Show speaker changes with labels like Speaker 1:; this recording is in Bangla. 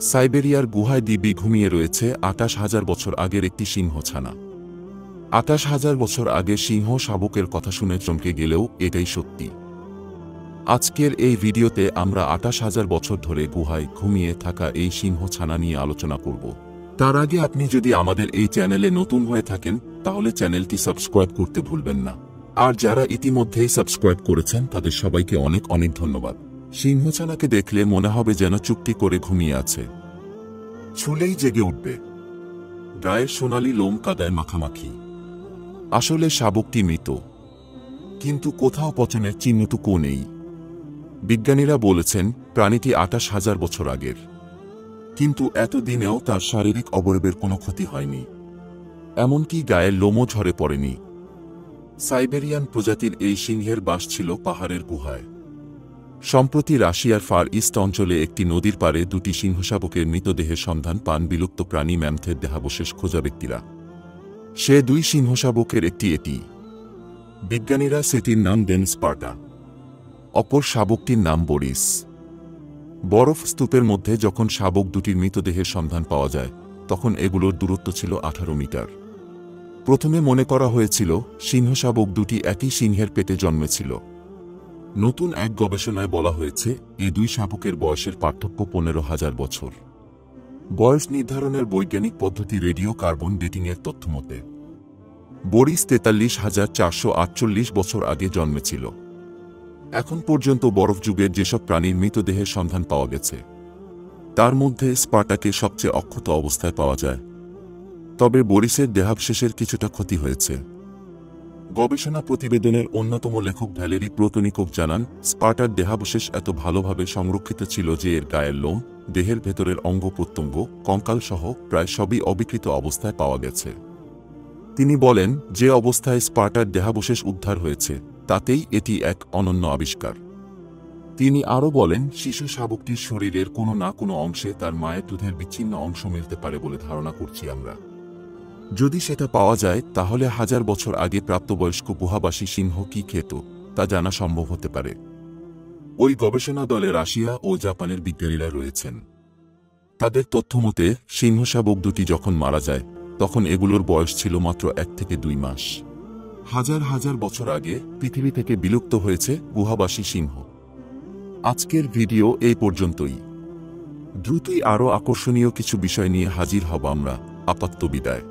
Speaker 1: সাইবেরিয়ার গুহায় দিব্যি ঘুমিয়ে রয়েছে ২৮,০০০ বছর আগের একটি সিংহছানা। ২৮,০০০ বছর আগে সিংহ শাবকের কথা শুনে চমকে গেলেও এটাই সত্যি। আজকের এই ভিডিওতে আমরা ২৮,০০০ বছর ধরে গুহায় ঘুমিয়ে থাকা এই সিংহছানা নিয়ে আলোচনা করব। তার আগে আপনি যদি আমাদের এই চ্যানেলে নতুন হয়ে থাকেন তাহলে চ্যানেলটি সাবস্ক্রাইব করতে ভুলবেন না। আর যারা ইতিমধ্যেই সাবস্ক্রাইব করেছেন তাদের সবাইকে অনেক অনেক ধন্যবাদ। সিংহছানাকে দেখলে মনে হবে যেন চুপটি করে ঘুমিয়ে আছে, ছুলেই জেগে উঠবে। গায়ের সোনালি লোম কাদায় মাখামাখি। আসলে শাবকটি মৃত, কিন্তু কোথাও পচনের চিহ্নটুকুও নেই। বিজ্ঞানীরা বলেছেন প্রাণীটি ২৮,০০০ বছর আগের, কিন্তু এতদিনেও তার শারীরিক অবয়বের কোনো ক্ষতি হয়নি, এমনকি গায়ের লোমও ঝরে পড়েনি। সাইবেরিয়ান প্রজাতির এই সিংহের বাস ছিল পাহাড়ের গুহায়। সম্প্রতি রাশিয়ার ফার ইস্ট অঞ্চলে একটি নদীর পাড়ে দুটি সিংহশাবকের মৃতদেহের সন্ধান পান বিলুপ্ত প্রাণী ম্যামথের দেহাবশেষ খোঁজা ব্যক্তিরা। সে দুই সিংহশাবকের একটি এটি। বিজ্ঞানীরা সেটির নাম দেন স্পার্টা, অপর শাবকটির নাম বরিস। বরফ স্তূপের মধ্যে যখন শাবক দুটির মৃতদেহের সন্ধান পাওয়া যায় তখন এগুলোর দূরত্ব ছিল ১৮ মিটার। প্রথমে মনে করা হয়েছিল সিংহশাবক দুটি একই সিংহের পেটে জন্মেছিল। নতুন এক গবেষণায় বলা হয়েছে এই দুই শাবকের বয়সের পার্থক্য ১৫,০০০ বছর। বয়স নির্ধারণের বৈজ্ঞানিক পদ্ধতি রেডিও কার্বন ডেটিংয়ের তথ্য মতে বরিস ৪৩,৪৪৮ বছর আগে জন্মেছিল। এখন পর্যন্ত বরফ যুগের যেসব প্রাণীর মৃতদেহের সন্ধান পাওয়া গেছে তার মধ্যে স্পার্টাকে সবচেয়ে অক্ষত অবস্থায় পাওয়া যায়, তবে বরিসের দেহাবশেষের কিছুটা ক্ষতি হয়েছে। গবেষণা প্রতিবেদনের অন্যতম লেখক ভ্যালেরি প্রোতনিকভ জানান, স্পার্টার দেহাবশেষ এত ভালোভাবে সংরক্ষিত ছিল যে এর গায়ের লোম, দেহের ভেতরের অঙ্গ প্রত্যঙ্গ, কঙ্কাল সহ প্রায় সবই অবিকৃত অবস্থায় পাওয়া গেছে। তিনি বলেন, যে অবস্থায় স্পার্টার দেহাবশেষ উদ্ধার হয়েছে তাতেই এটি এক অনন্য আবিষ্কার। তিনি আরও বলেন, শিশু শাবকটির শরীরের কোনো না কোনো অংশে তার মায়ের দুধের বিচ্ছিন্ন অংশ মিলতে পারে বলে ধারণা করছি আমরা। যদি সেটা পাওয়া যায় তাহলে ১০০০ বছর আগে প্রাপ্তবয়স্ক গুহাবাসী সিংহ কি খেত তা জানা সম্ভব হতে পারে। ওই গবেষণা দলে রাশিয়া ও জাপানের বিজ্ঞানীরা রয়েছেন। তাদের তথ্যমতে সিংহশাবক দুটি যখন মারা যায় তখন এগুলোর বয়স ছিল মাত্র ১ থেকে ২ মাস। হাজার হাজার বছর আগে পৃথিবী থেকে বিলুপ্ত হয়েছে গুহাবাসী সিংহ। আজকের ভিডিও এই পর্যন্তই। দ্রুতই আরও আকর্ষণীয় কিছু বিষয় নিয়ে হাজির হব আমরা। আপাতত বিদায়।